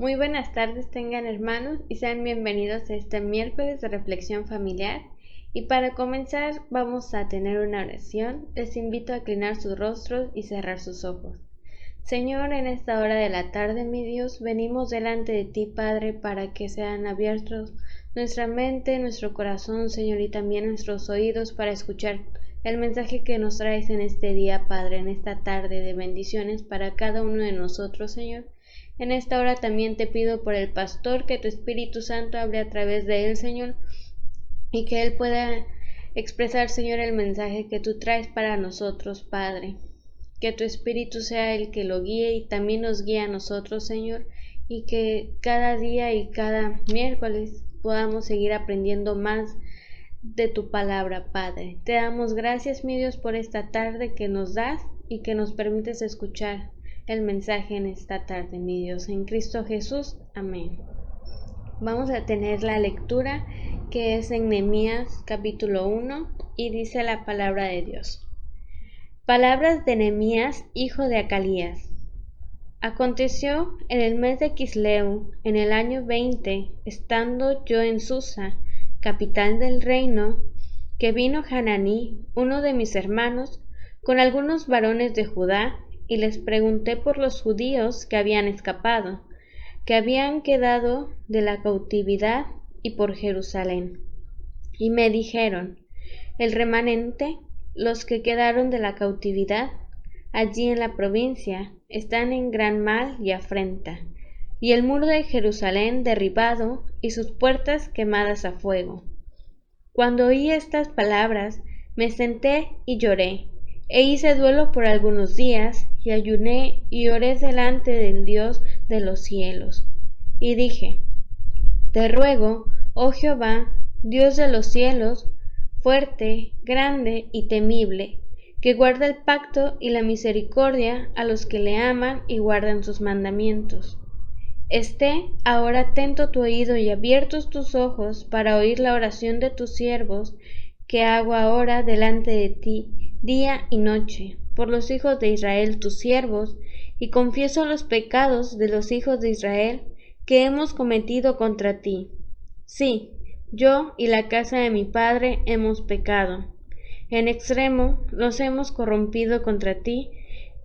Muy buenas tardes tengan hermanos y sean bienvenidos a este miércoles de reflexión familiar. Y para comenzar vamos a tener una oración. Les invito a inclinar sus rostros y cerrar sus ojos. Señor, en esta hora de la tarde, mi Dios, venimos delante de ti, Padre, para que sean abiertos nuestra mente, nuestro corazón, Señor, y también nuestros oídos para escuchar el mensaje que nos traes en este día, Padre, en esta tarde de bendiciones para cada uno de nosotros, Señor. En esta hora también te pido por el pastor, que tu Espíritu Santo hable a través de él, Señor, y que él pueda expresar, Señor, el mensaje que tú traes para nosotros, Padre. Que tu Espíritu sea el que lo guíe y también nos guíe a nosotros, Señor, y que cada día y cada miércoles podamos seguir aprendiendo más de tu palabra, Padre. Te damos gracias, mi Dios, por esta tarde que nos das y que nos permites escuchar el mensaje en esta tarde, mi Dios, en Cristo Jesús. Amén. Vamos a tener la lectura que es en Nehemías capítulo 1 y dice la palabra de Dios. Palabras de Nehemías, hijo de Acalías. Aconteció en el mes de Quisleu, en el año 20, estando yo en Susa, capital del reino, que vino Hananí, uno de mis hermanos, con algunos varones de Judá, y les pregunté por los judíos que habían escapado, que habían quedado de la cautividad, y por Jerusalén. Y me dijeron, el remanente, los que quedaron de la cautividad, allí en la provincia, están en gran mal y afrenta, y el muro de Jerusalén derribado, y sus puertas quemadas a fuego. Cuando oí estas palabras, me senté y lloré, e hice duelo por algunos días, y ayuné y oré delante del Dios de los cielos. Y dije, te ruego, oh Jehová, Dios de los cielos, fuerte, grande y temible, que guarda el pacto y la misericordia a los que le aman y guardan sus mandamientos. Esté ahora atento tu oído y abiertos tus ojos para oír la oración de tus siervos, que hago ahora delante de ti, día y noche, por los hijos de Israel tus siervos, y confieso los pecados de los hijos de Israel que hemos cometido contra ti. Sí, yo y la casa de mi padre hemos pecado. En extremo nos hemos corrompido contra ti,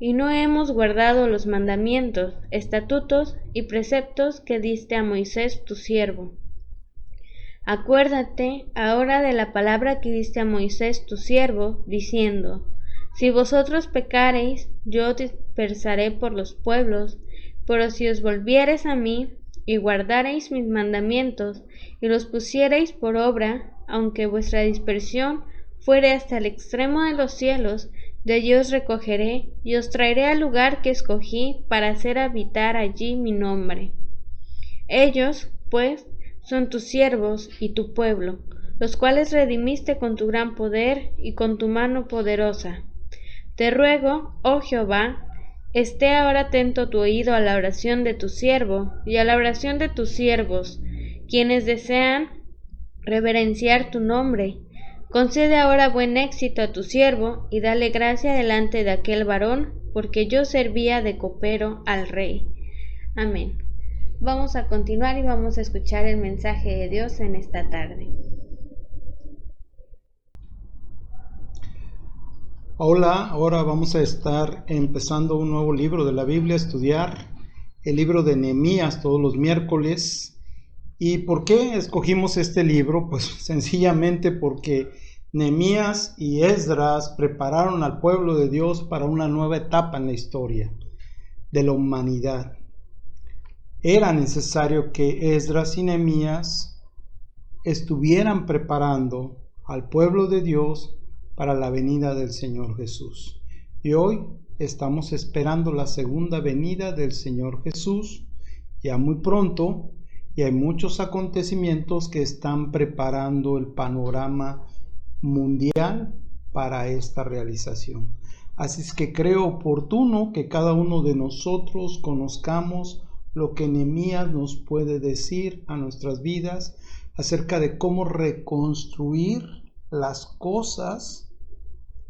y no hemos guardado los mandamientos, estatutos y preceptos que diste a Moisés tu siervo. Acuérdate ahora de la palabra que diste a Moisés tu siervo, diciendo, si vosotros pecareis, yo os dispersaré por los pueblos, pero si os volviereis a mí, y guardareis mis mandamientos, y los pusiereis por obra, aunque vuestra dispersión fuere hasta el extremo de los cielos, de allí os recogeré, y os traeré al lugar que escogí para hacer habitar allí mi nombre. Ellos, pues, son tus siervos y tu pueblo, los cuales redimiste con tu gran poder y con tu mano poderosa. Te ruego, oh Jehová, esté ahora atento tu oído a la oración de tu siervo y a la oración de tus siervos, quienes desean reverenciar tu nombre. Concede ahora buen éxito a tu siervo y dale gracia delante de aquel varón, porque yo servía de copero al rey. Amén. Vamos a continuar y vamos a escuchar el mensaje de Dios en esta tarde. Hola, ahora vamos a estar empezando un nuevo libro de la Biblia, estudiar el libro de Nehemías todos los miércoles. ¿Y por qué escogimos este libro? Pues sencillamente porque Nehemías y Esdras prepararon al pueblo de Dios para una nueva etapa en la historia de la humanidad. Era necesario que Esdras y Nehemías estuvieran preparando al pueblo de Dios para la venida del Señor Jesús. Y hoy estamos esperando la segunda venida del Señor Jesús, ya muy pronto, y hay muchos acontecimientos que están preparando el panorama mundial para esta realización. Así es que creo oportuno que cada uno de nosotros conozcamos lo que Nehemías nos puede decir a nuestras vidas acerca de cómo reconstruir las cosas,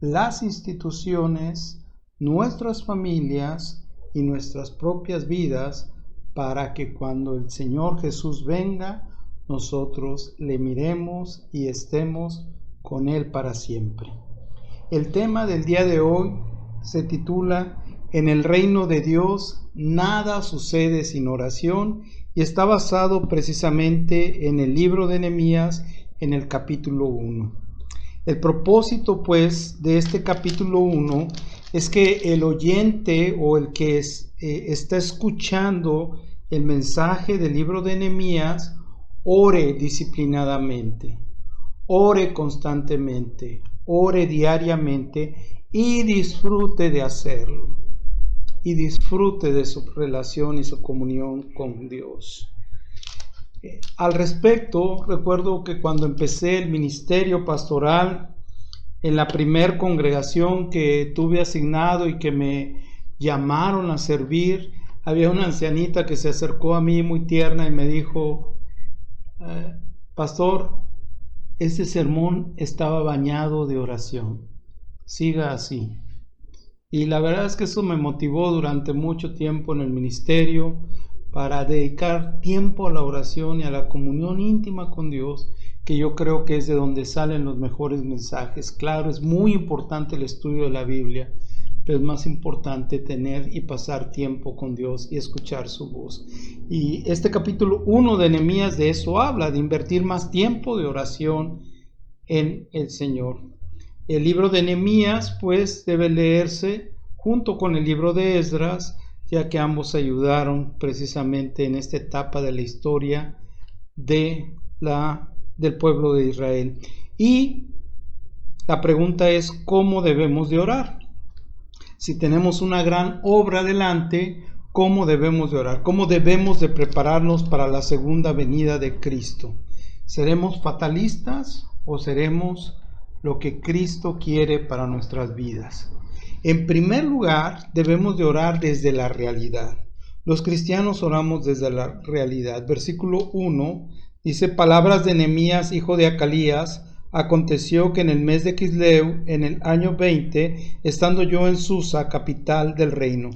las instituciones, nuestras familias y nuestras propias vidas para que cuando el Señor Jesús venga, nosotros le miremos y estemos con Él para siempre. El tema del día de hoy se titula En el reino de Dios nada sucede sin oración y está basado precisamente en el libro de Nehemías en el capítulo 1. El propósito pues de este capítulo 1 es que el oyente o el que está escuchando el mensaje del libro de Nehemías ore disciplinadamente, ore constantemente, ore diariamente y disfrute de hacerlo. Y disfrute de su relación y su comunión con Dios. Al respecto, recuerdo que cuando empecé el ministerio pastoral, en la primer congregación que tuve asignado y que me llamaron a servir, había una ancianita que se acercó a mí muy tierna y me dijo: pastor, este sermón estaba bañado de oración, siga así. Y la verdad es que eso me motivó durante mucho tiempo en el ministerio para dedicar tiempo a la oración y a la comunión íntima con Dios, que yo creo que es de donde salen los mejores mensajes. Claro, es muy importante el estudio de la Biblia, pero es más importante tener y pasar tiempo con Dios y escuchar su voz. Y este capítulo 1 de Nehemías de eso habla, de invertir más tiempo de oración en el Señor. El libro de Nehemías pues debe leerse junto con el libro de Esdras, ya que ambos ayudaron precisamente en esta etapa de la historia del pueblo de Israel. Y la pregunta es: ¿cómo debemos de orar? Si tenemos una gran obra delante, ¿cómo debemos de orar? ¿Cómo debemos de prepararnos para la segunda venida de Cristo? ¿Seremos fatalistas o seremos lo que Cristo quiere para nuestras vidas? En primer lugar, debemos de orar desde la realidad. Los cristianos oramos desde la realidad. Versículo 1 dice: palabras de Nehemías, hijo de Acalías. Aconteció que en el mes de Quisleu, en el año 20, estando yo en Susa, capital del reino.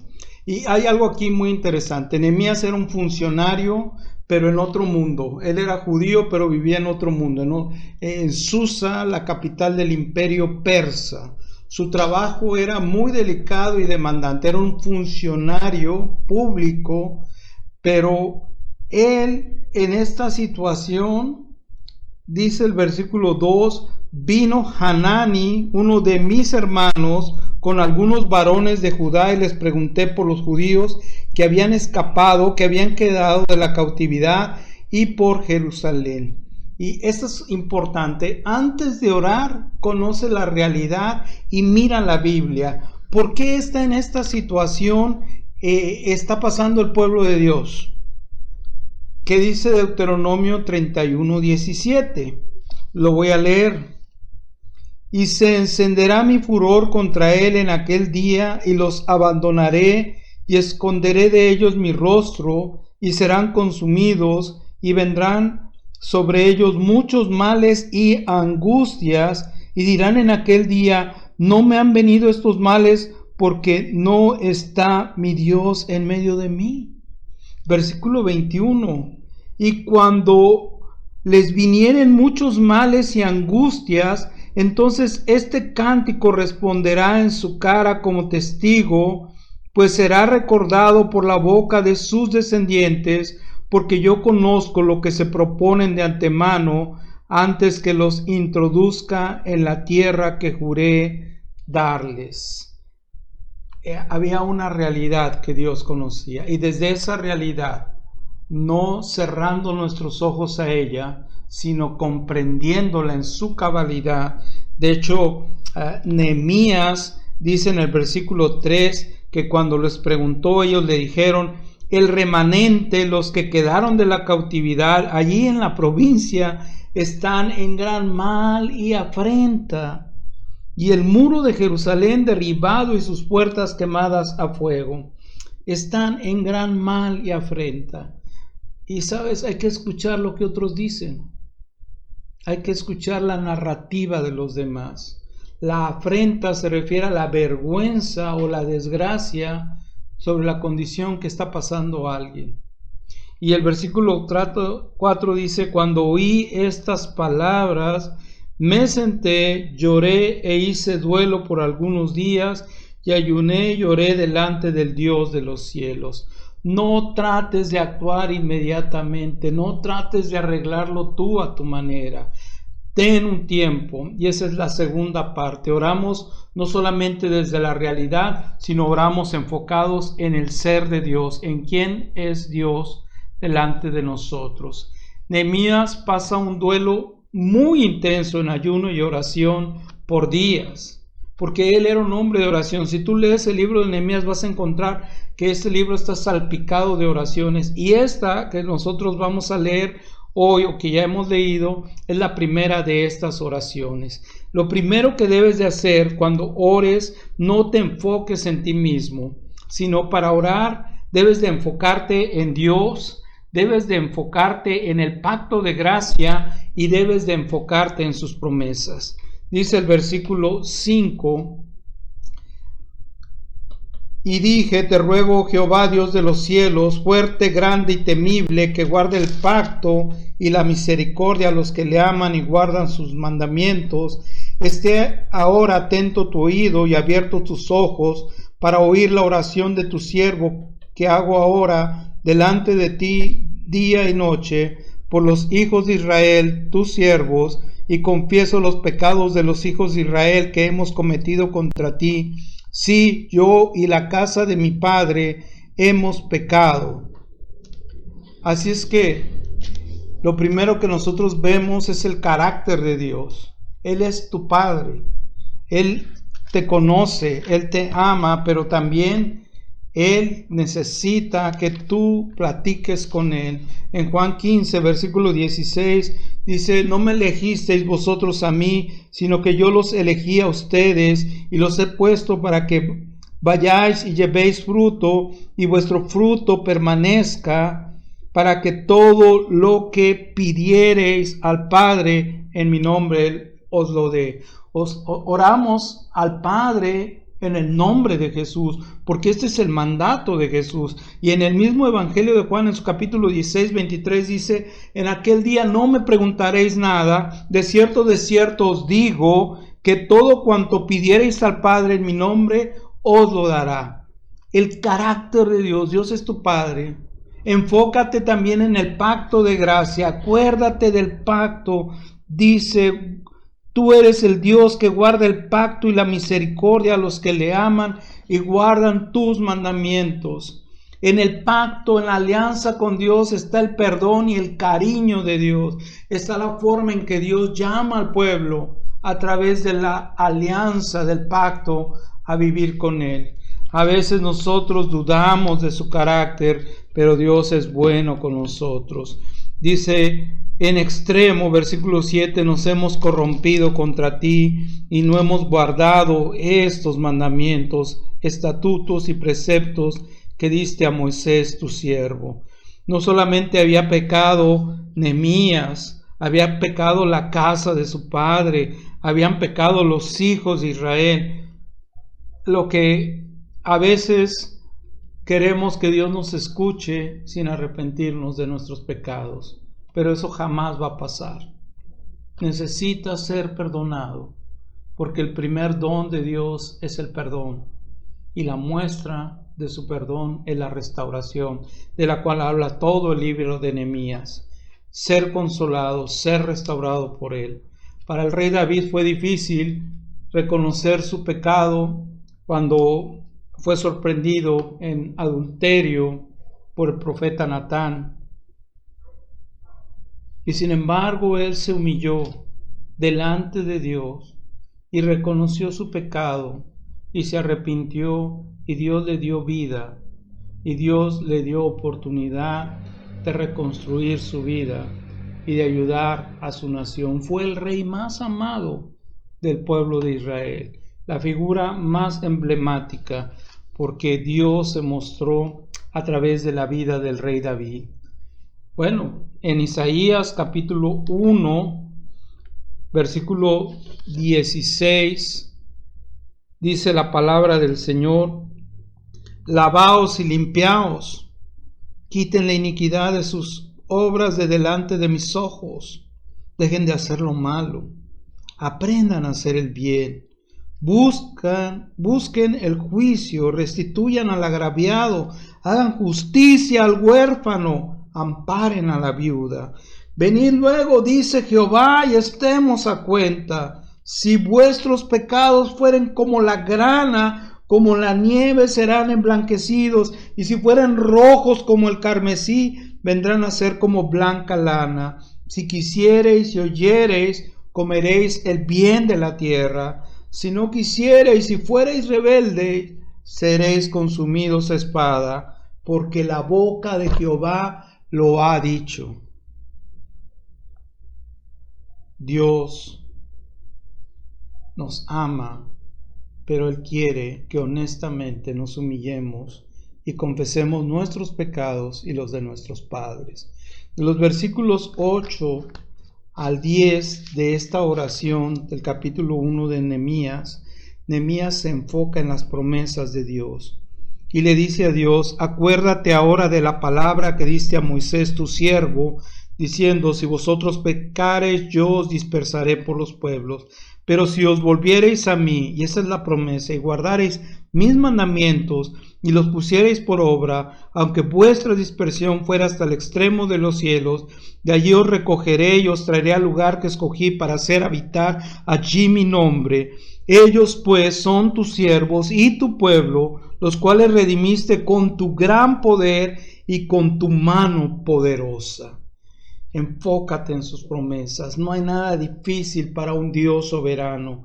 Y hay algo aquí muy interesante. Nehemías era un funcionario, pero en otro mundo. Él era judío, pero vivía en otro mundo, ¿no? En Susa, la capital del imperio persa. Su trabajo era muy delicado y demandante. Era un funcionario público, pero él en esta situación, dice el versículo 2, vino Hanani, uno de mis hermanos, con algunos varones de Judá, y les pregunté por los judíos que habían escapado, que habían quedado de la cautividad, y por Jerusalén. Y esto es importante. Antes de orar, conoce la realidad y mira la Biblia. ¿Por qué está en esta situación? Está pasando el pueblo de Dios. ¿Qué dice Deuteronomio 31:17? Lo voy a leer. Y se encenderá mi furor contra él en aquel día, y los abandonaré, y esconderé de ellos mi rostro, y serán consumidos, y vendrán sobre ellos muchos males y angustias, y dirán en aquel día: no me han venido estos males, porque no está mi Dios en medio de mí. Versículo 21. Y cuando les vinieren muchos males y angustias, entonces este cántico responderá en su cara como testigo, pues será recordado por la boca de sus descendientes, porque yo conozco lo que se proponen de antemano, antes que los introduzca en la tierra que juré darles. Había una realidad que Dios conocía, y desde esa realidad, no cerrando nuestros ojos a ella, sino comprendiéndola en su cabalidad. De hecho, Nehemías dice en el versículo 3 que cuando les preguntó, ellos le dijeron: el remanente, los que quedaron de la cautividad allí en la provincia, están en gran mal y afrenta, y el muro de Jerusalén derribado y sus puertas quemadas a fuego. Están en gran mal y afrenta. Y sabes, hay que escuchar lo que otros dicen. Hay que escuchar la narrativa de los demás. La afrenta se refiere a la vergüenza o la desgracia sobre la condición que está pasando alguien. Y el versículo 4 dice: cuando oí estas palabras, me senté, lloré e hice duelo por algunos días, y ayuné y lloré delante del Dios de los cielos. No trates de actuar inmediatamente, no trates de arreglarlo tú a tu manera. Ten un tiempo, y esa es la segunda parte. Oramos no solamente desde la realidad, sino oramos enfocados en el ser de Dios, en quién es Dios delante de nosotros. Nehemías pasa un duelo muy intenso en ayuno y oración por días, porque él era un hombre de oración. Si tú lees el libro de Nehemías vas a encontrar que este libro está salpicado de oraciones, y esta que nosotros vamos a leer hoy, o que ya hemos leído, es la primera de estas oraciones. Lo primero que debes de hacer cuando ores, no te enfoques en ti mismo, sino para orar debes de enfocarte en Dios, debes de enfocarte en el pacto de gracia y debes de enfocarte en sus promesas. Dice el versículo 5: y dije, te ruego, Jehová, Dios de los cielos, fuerte, grande y temible, que guarde el pacto y la misericordia a los que le aman y guardan sus mandamientos, esté ahora atento tu oído y abierto tus ojos para oír la oración de tu siervo que hago ahora delante de ti día y noche por los hijos de Israel, tus siervos, y confieso los pecados de los hijos de Israel que hemos cometido contra ti. Sí, yo y la casa de mi padre hemos pecado. Así es que lo primero que nosotros vemos es el carácter de Dios. Él es tu Padre. Él te conoce, Él te ama, pero también Él necesita que tú platiques con Él. En Juan 15, versículo 16, dice: no me elegisteis vosotros a mí, sino que yo los elegí a ustedes y los he puesto para que vayáis y llevéis fruto y vuestro fruto permanezca, para que todo lo que pidiereis al Padre en mi nombre Él os lo dé. Oramos al Padre en el nombre de Jesús, porque este es el mandato de Jesús. Y en el mismo Evangelio de Juan, en su capítulo 16, 23, dice: en aquel día no me preguntaréis nada, de cierto os digo, que todo cuanto pidiereis al Padre en mi nombre, os lo dará. El carácter de Dios, Dios es tu Padre. Enfócate también en el pacto de gracia, acuérdate del pacto. Dice: tú eres el Dios que guarda el pacto y la misericordia a los que le aman y guardan tus mandamientos. En el pacto, en la alianza con Dios, está el perdón y el cariño de Dios. Está la forma en que Dios llama al pueblo a través de la alianza, del pacto, a vivir con Él. A veces nosotros dudamos de su carácter, pero Dios es bueno con nosotros. Dice en extremo, versículo 7, nos hemos corrompido contra ti y no hemos guardado estos mandamientos, estatutos y preceptos que diste a Moisés tu siervo. No solamente había pecado Nehemías, había pecado la casa de su padre, habían pecado los hijos de Israel. Lo que a veces queremos que Dios nos escuche sin arrepentirnos de nuestros pecados, pero eso jamás va a pasar. Necesitas ser perdonado, porque el primer don de Dios es el perdón, y la muestra de su perdón es la restauración, de la cual habla todo el libro de Nehemías. Ser consolado, ser restaurado por Él. Para el rey David fue difícil reconocer su pecado cuando fue sorprendido en adulterio por el profeta Natán. Y sin embargo, él se humilló delante de Dios y reconoció su pecado y se arrepintió, y Dios le dio vida y Dios le dio oportunidad de reconstruir su vida y de ayudar a su nación. Fue el rey más amado del pueblo de Israel, la figura más emblemática, porque Dios se mostró a través de la vida del rey David. Bueno, en Isaías capítulo 1, versículo 16, dice la palabra del Señor: lavaos y limpiaos, Quiten la iniquidad de sus obras de delante de mis ojos. Dejen de hacer lo malo. Aprendan a hacer el bien. Busquen el juicio, restituyan al agraviado, hagan justicia al huérfano, amparen a la viuda. Venid luego, dice Jehová, y estemos a cuenta. Si vuestros pecados fueren como la grana, como la nieve serán emblanquecidos, y si fueren rojos como el carmesí, vendrán a ser como blanca lana. Si quisiereis y oyereis, comeréis el bien de la tierra. Si no quisiereis y fuereis rebeldes, seréis consumidos a espada, porque la boca de Jehová lo ha dicho. Dios nos ama, pero Él quiere que honestamente nos humillemos y confesemos nuestros pecados y los de nuestros padres. De los versículos 8 al 10 de esta oración del capítulo 1 de Nehemías, Nehemías se enfoca en las promesas de Dios y le dice a Dios: acuérdate ahora de la palabra que diste a Moisés tu siervo, diciendo: si vosotros pecareis, yo os dispersaré por los pueblos, pero si os volviereis a mí, y esa es la promesa, y guardareis mis mandamientos y los pusiereis por obra, aunque vuestra dispersión fuera hasta el extremo de los cielos, de allí os recogeré y os traeré al lugar que escogí para hacer habitar allí mi nombre. Ellos pues son tus siervos y tu pueblo, los cuales redimiste con tu gran poder y con tu mano poderosa. Enfócate en sus promesas. No hay nada difícil para un Dios soberano,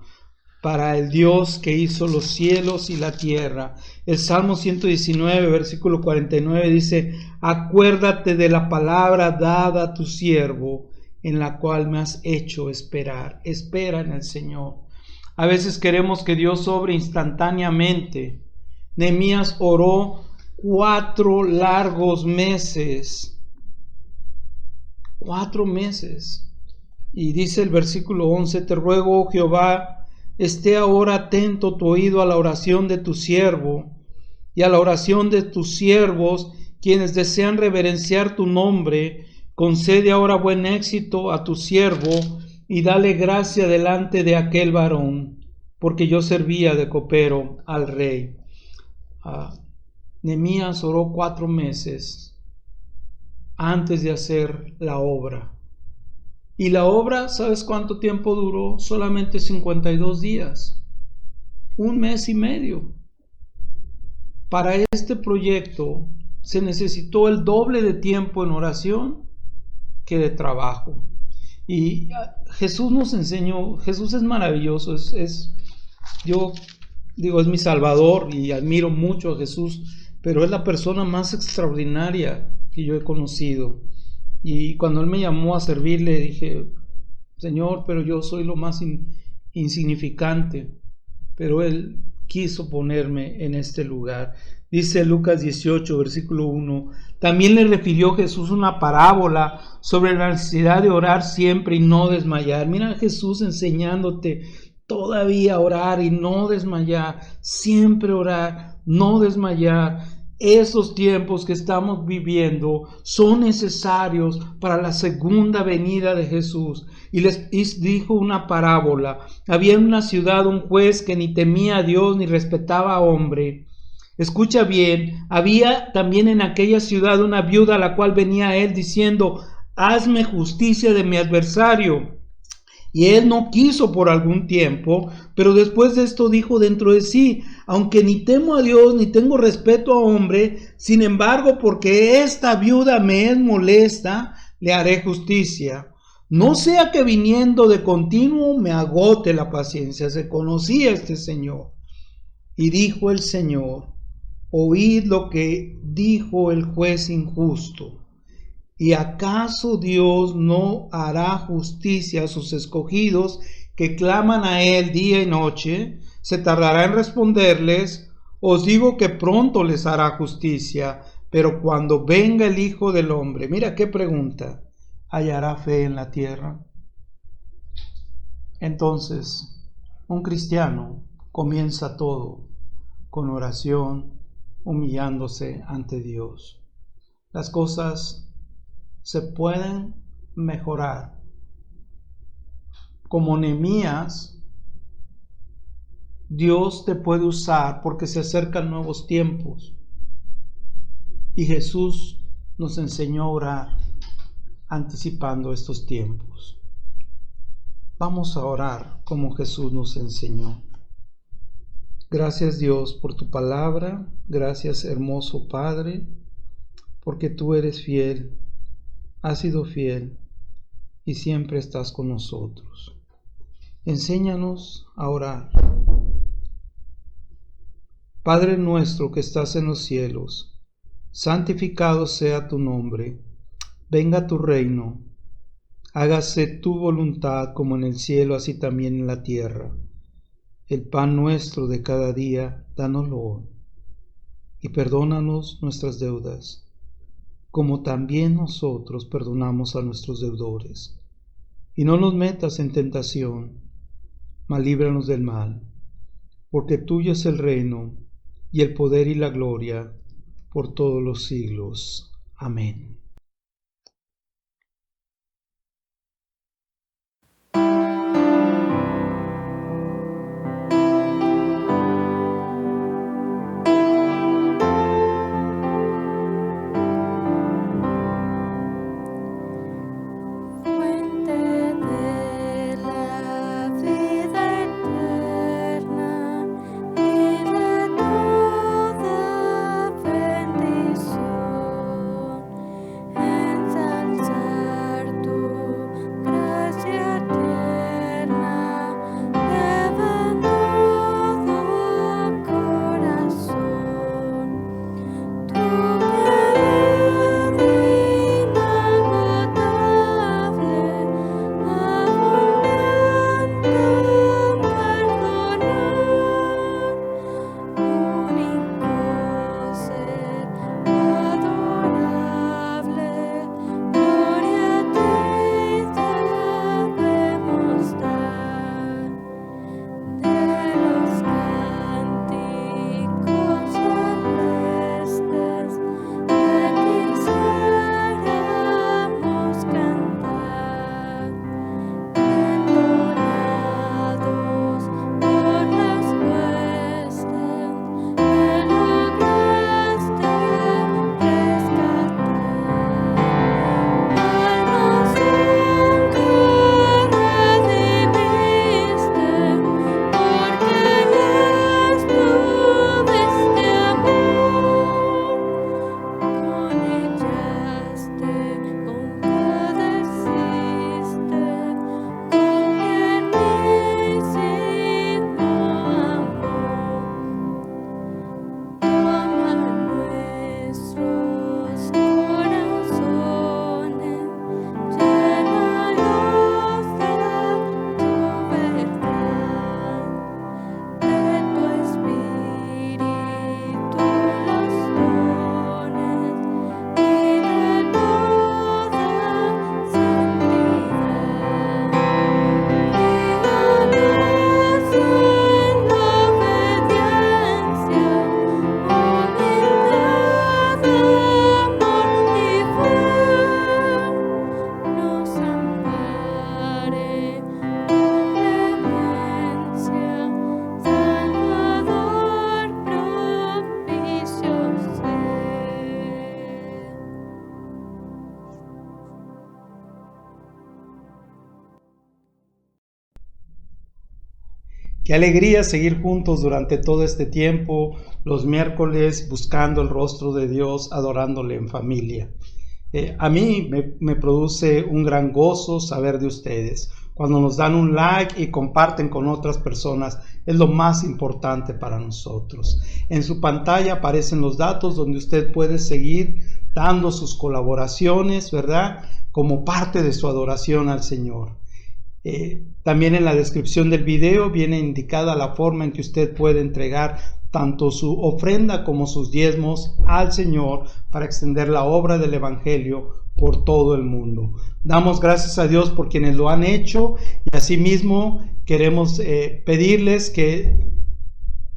para el Dios que hizo los cielos y la tierra. El Salmo 119, versículo 49 dice: acuérdate de la palabra dada a tu siervo, en la cual me has hecho esperar. Espera en el Señor. A veces queremos que Dios obre instantáneamente. Nehemías oró 4 largos meses. 4 meses. Y dice el versículo 11: te ruego, oh Jehová, esté ahora atento tu oído a la oración de tu siervo y a la oración de tus siervos, quienes desean reverenciar tu nombre. Concede ahora buen éxito a tu siervo y dale gracia delante de aquel varón, porque yo servía de copero al rey. Nehemías oró 4 meses antes de hacer la obra. Y la obra, ¿sabes cuánto tiempo duró? Solamente 52 días. 1 mes y medio. Para este proyecto se necesitó el doble de tiempo en oración que de trabajo. Y Jesús nos enseñó, Jesús es maravilloso, yo digo, es mi Salvador y admiro mucho a Jesús, pero es la persona más extraordinaria que yo he conocido. Y cuando Él me llamó a servirle, dije: Señor, pero yo soy lo más insignificante. Pero Él quiso ponerme en este lugar. Dice Lucas 18, versículo 1: también le refirió Jesús una parábola sobre la necesidad de orar siempre y no desmayar. Mira, Jesús enseñándote todavía a orar y no desmayar, siempre orar, no desmayar. Esos tiempos que estamos viviendo son necesarios para la segunda venida de Jesús. Y les dijo una parábola. Había en una ciudad un juez que ni temía a Dios ni respetaba a hombre. Escucha bien, había también en aquella ciudad una viuda a la cual venía a él diciendo: hazme justicia de mi adversario. Y él no quiso por algún tiempo, pero después de esto dijo dentro de sí: aunque ni temo a Dios ni tengo respeto a hombre, sin embargo, porque esta viuda me es molesta, le haré justicia. No sea que viniendo de continuo me agote la paciencia. Se conocía este señor. Y dijo el Señor: oíd lo que dijo el juez injusto. ¿Y acaso Dios no hará justicia a sus escogidos que claman a Él día y noche? ¿Se tardará en responderles? Os digo que pronto les hará justicia. Pero cuando venga el Hijo del Hombre, mira qué pregunta: ¿hallará fe en la tierra? Entonces, un cristiano comienza todo con oración, humillándose ante Dios. las cosas se pueden mejorar. Como Nehemías, Dios te puede usar porque se acercan nuevos tiempos. Y Jesús nos enseñó a orar anticipando estos tiempos. Vamos a orar como Jesús nos enseñó. Gracias Dios por tu palabra. Gracias hermoso Padre, porque tú eres fiel, has sido fiel y siempre estás con nosotros. Enséñanos a orar. Padre nuestro que estás en los cielos, santificado sea tu nombre. Venga tu reino. Hágase tu voluntad como en el cielo, así también en la tierra. El pan nuestro de cada día, dánoslo hoy. Y perdónanos nuestras deudas, como también nosotros perdonamos a nuestros deudores. Y no nos metas en tentación, mas líbranos del mal, porque tuyo es el reino, y el poder y la gloria, por todos los siglos. Amén. Qué alegría seguir juntos durante todo este tiempo, los miércoles, buscando el rostro de Dios, adorándole en familia. A mí me produce un gran gozo saber de ustedes. Cuando nos dan un like y comparten con otras personas, es lo más importante para nosotros. En su pantalla aparecen los datos donde usted puede seguir dando sus colaboraciones, ¿verdad? Como parte de su adoración al Señor. También en la descripción del video viene indicada la forma en que usted puede entregar tanto su ofrenda como sus diezmos al Señor para extender la obra del Evangelio por todo el mundo. Damos gracias a Dios por quienes lo han hecho y asimismo queremos pedirles que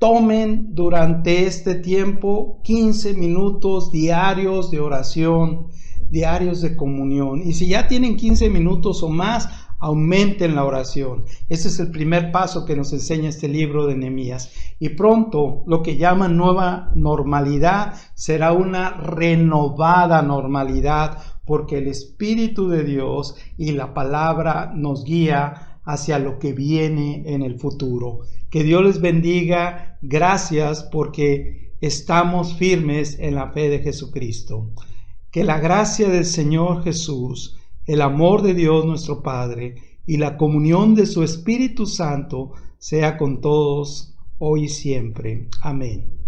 tomen durante este tiempo 15 minutos diarios de oración, diarios de comunión. Y si ya tienen 15 minutos o más, aumenten la oración. Ese es el primer paso que nos enseña este libro de Nehemías. Y pronto lo que llaman nueva normalidad será una renovada normalidad, porque el Espíritu de Dios y la palabra nos guía hacia lo que viene en el futuro. Que Dios les bendiga. Gracias porque estamos firmes en la fe de Jesucristo. Que la gracia del Señor Jesús, el amor de Dios nuestro Padre y la comunión de su Espíritu Santo sea con todos hoy y siempre. Amén.